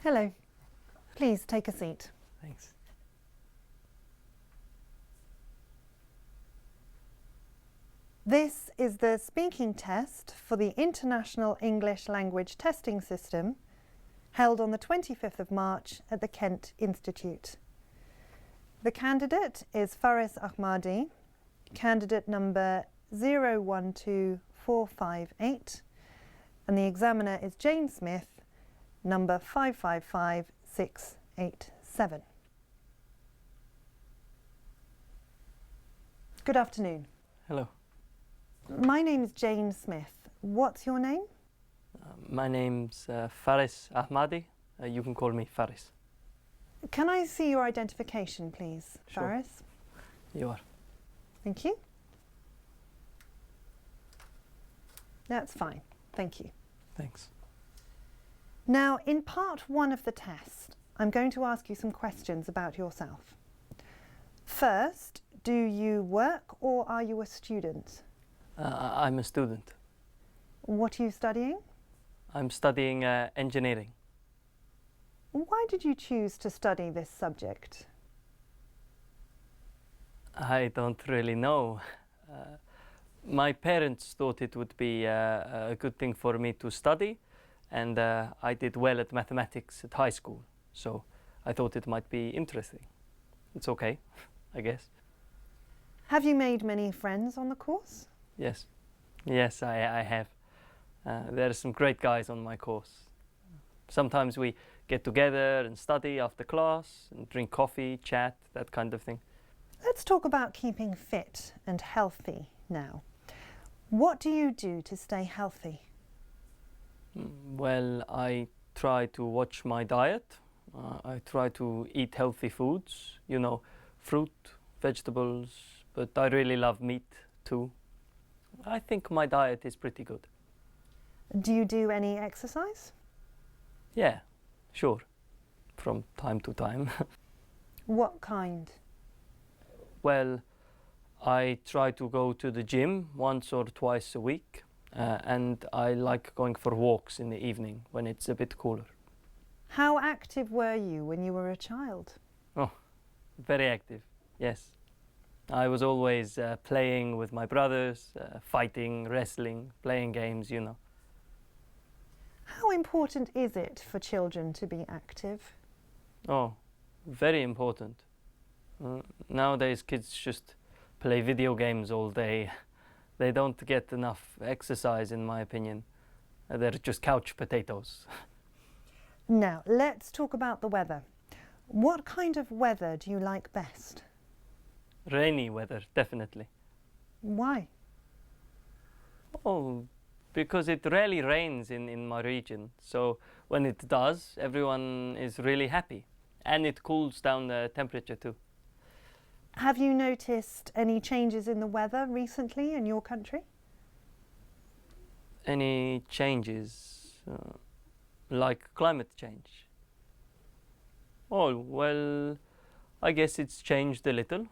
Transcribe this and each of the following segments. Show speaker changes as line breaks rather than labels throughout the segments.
Hello. Please take a seat.
Thanks.
This is the speaking test for the International English Language Testing System held on the 25th of March at the Kent Institute. The candidate is Faris Ahmadi, candidate number 012458, and the examiner is Jane Smith, number 555687. Good afternoon.
Hello.
My name is Jane Smith. What's your name?
My name's Faris Ahmadi. You can call me Faris.
Can I see your identification, please,
Sure.
Faris?
You are.
Thank you. That's fine. Thank you.
Thanks.
Now, in part one of the test, I'm going to ask you some questions about yourself. First, do you work or are you a student?
I'm a student.
What are you studying?
I'm studying engineering.
Why did you choose to study this subject?
I don't really know. My parents thought it would be a good thing for me to study, and I did well at mathematics at high school, so I thought it might be interesting. It's okay, I guess.
Have you made many friends on the course?
Yes. Yes, I have. There are some great guys on my course. Sometimes we get together and study after class and drink coffee, chat, that kind of thing.
Let's talk about keeping fit and healthy now. What do you do to stay healthy?
Well, I try to watch my diet. I try to eat healthy foods, you know, fruit, vegetables, but I really love meat too. I think my diet is pretty good.
Do you do any exercise?
Yeah, sure, from time to time.
What kind?
Well, I try to go to the gym once or twice a week, and I like going for walks in the evening when it's a bit cooler.
How active were you when you were a child?
Oh, very active, yes. I was always playing with my brothers, fighting, wrestling, playing games, you know.
How important is it for children to be active?
Oh, very important. Nowadays kids just play video games all day. They don't get enough exercise, in my opinion. They're just couch potatoes.
Now, let's talk about the weather. What kind of weather do you like best?
Rainy weather, definitely.
Why?
Oh, because it rarely rains in my region. So when it does, everyone is really happy. And it cools down the temperature too.
Have you noticed any changes in the weather recently in your country?
Any changes, like climate change? Oh, well, I guess it's changed a little.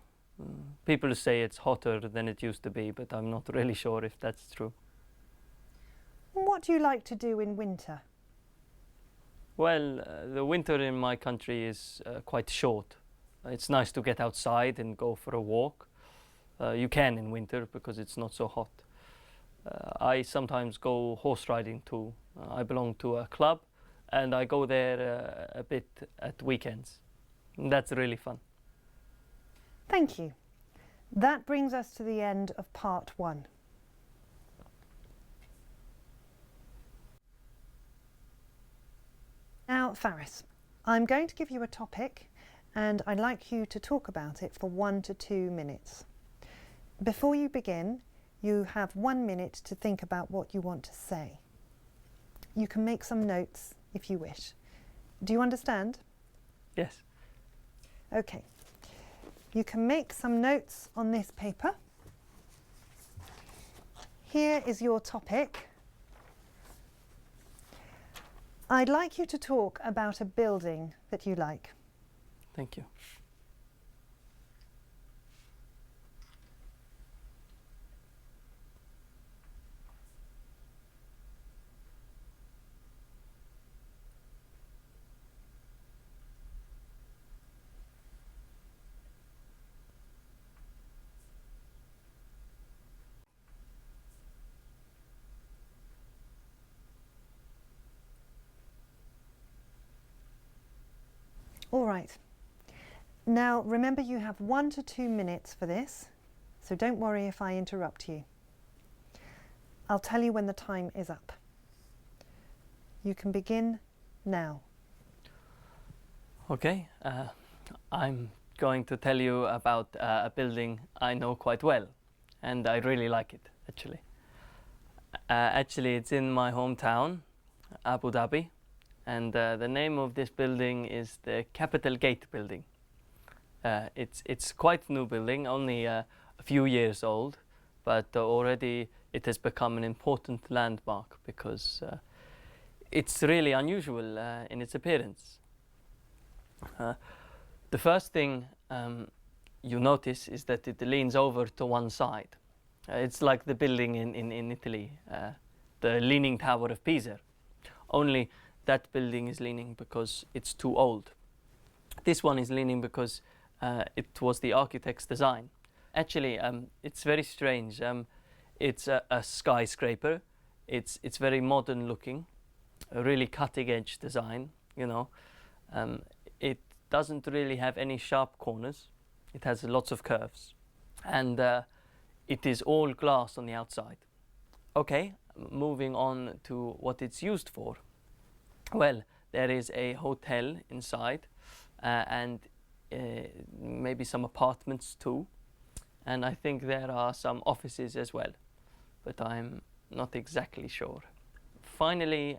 People say it's hotter than it used to be, but I'm not really sure if that's true.
What do you like to do in winter?
Well, the winter in my country is quite short. It's nice to get outside and go for a walk. You can in winter because it's not so hot. I sometimes go horse riding too. I belong to a club and I go there a bit at weekends. And that's really fun.
Thank you. That brings us to the end of part one. Now, Faris, I'm going to give you a topic and I'd like you to talk about it for 1 to 2 minutes. Before you begin, you have 1 minute to think about what you want to say. You can make some notes if you wish. Do you understand?
Yes.
Okay. You can make some notes on this paper. Here is your topic. I'd like you to talk about a building that you like.
Thank you.
Right. Now remember you have 1 to 2 minutes for this, so don't worry if I interrupt you. I'll tell you when the time is up. You can begin now.
Okay, I'm going to tell you about a building I know quite well, and I really like it, actually. Actually, it's in my hometown, Abu Dhabi, and the name of this building is the Capital Gate building. It's quite a new building, only a few years old, but already it has become an important landmark because it's really unusual in its appearance. The first thing you notice is that it leans over to one side. It's like the building in Italy, the Leaning Tower of Pisa. Only that building is leaning because it's too old. This one is leaning because it was the architect's design. Actually, it's very strange. It's a skyscraper. It's very modern looking, a really cutting edge design, you know. It doesn't really have any sharp corners. It has lots of curves, and it is all glass on the outside. Okay, moving on to what it's used for. Well, there is a hotel inside, and maybe some apartments too, and I think there are some offices as well, but I'm not exactly sure. Finally,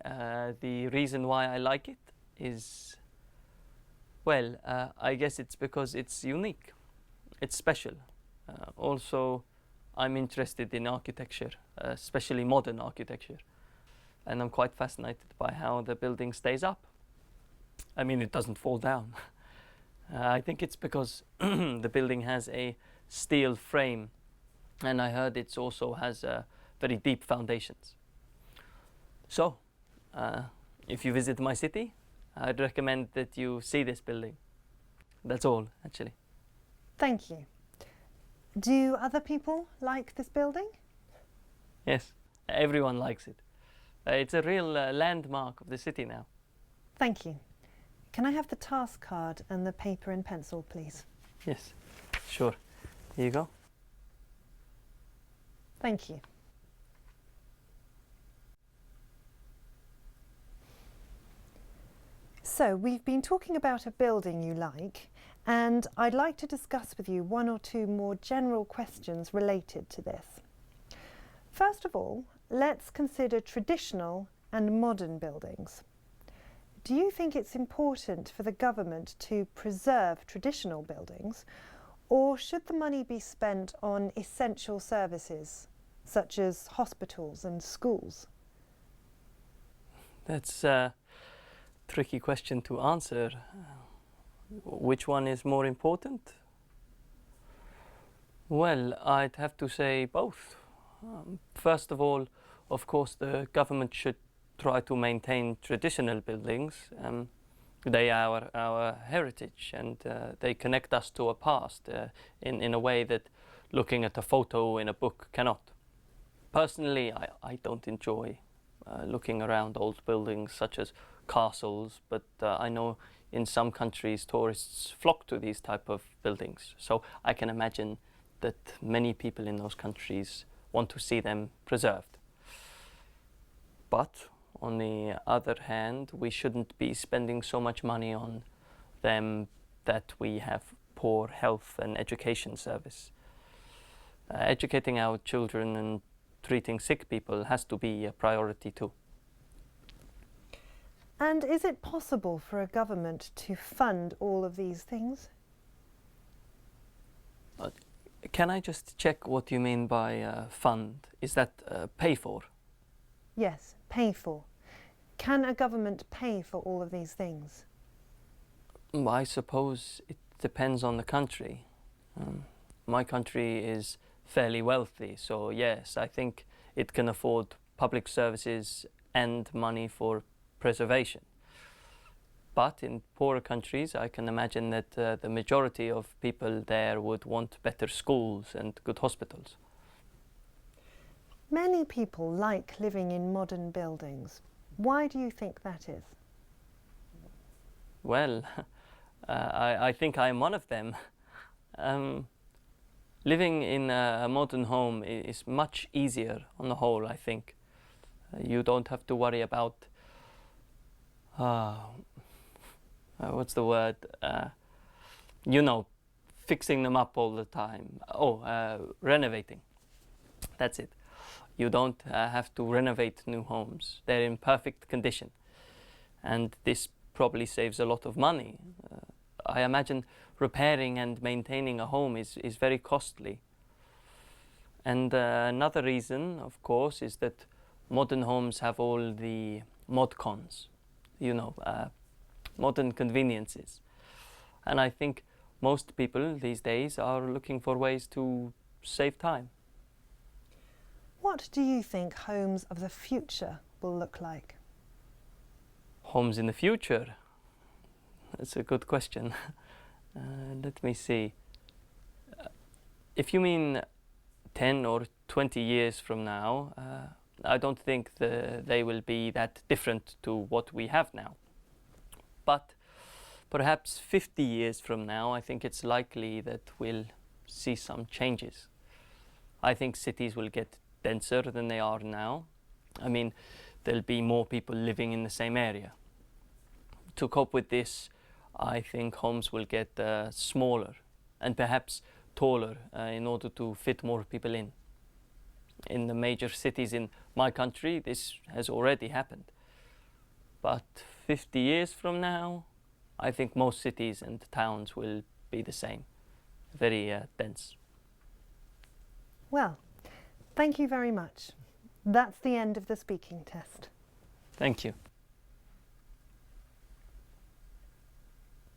the reason why I like it is, well, I guess it's because it's unique. It's special. Also, I'm interested in architecture, especially modern architecture, and I'm quite fascinated by how the building stays up. I mean, it doesn't fall down. I think it's because the building has a steel frame, and I heard it also has very deep foundations. So, if you visit my city, I'd recommend that you see this building. That's all, actually.
Thank you. Do other people like this building?
Yes, everyone likes it. It's a real landmark of the city now.
Thank you. Can I have the task card and the paper and pencil, please?
Yes, sure. Here you go.
Thank you. So we've been talking about a building you like, and I'd like to discuss with you 1 or 2 more general questions related to this. First of all, let's consider traditional and modern buildings. Do you think it's important for the government to preserve traditional buildings, or should the money be spent on essential services such as hospitals and schools?
That's a tricky question to answer. Which one is more important? Well, I'd have to say both. First of all, of course, the government should try to maintain traditional buildings. They are our heritage, and they connect us to a past in a way that looking at a photo in a book cannot. Personally, I don't enjoy looking around old buildings such as castles, but I know in some countries tourists flock to these type of buildings. So I can imagine that many people in those countries want to see them preserved. But on the other hand, we shouldn't be spending so much money on them that we have poor health and education service. Educating our children and treating sick people has to be a priority too.
And is it possible for a government to fund all of these things?
Can I just check what you mean by fund? Is that pay for?
Yes, pay for. Can a government pay for all of these things?
I suppose it depends on the country. My country is fairly wealthy, so yes, I think it can afford public services and money for preservation. But in poorer countries, I can imagine that the majority of people there would want better schools and good hospitals.
Many people like living in modern buildings. Why do you think that is?
Well, I think I'm one of them. Living in a modern home is much easier on the whole, I think. You don't have to worry about what's the word? You know, fixing them up all the time. Renovating. That's it. You don't have to renovate new homes. They're in perfect condition. And this probably saves a lot of money. I imagine repairing and maintaining a home is very costly. And another reason, of course, is that modern homes have all the mod cons, modern conveniences. And I think most people these days are looking for ways to save time.
What do you think homes of the future will look like?
Homes in the future? That's a good question. Let me see. If you mean 10 or 20 years from now, I don't think they will be that different to what we have now. But perhaps 50 years from now, I think it's likely that we'll see some changes. I think cities will get denser than they are now. I mean, there'll be more people living in the same area. To cope with this, I think homes will get smaller and perhaps taller in order to fit more people in. In the major cities in my country, this has already happened. But 50 years from now, I think most cities and towns will be the same, very dense.
Well, thank you very much. That's the end of the speaking test.
Thank you.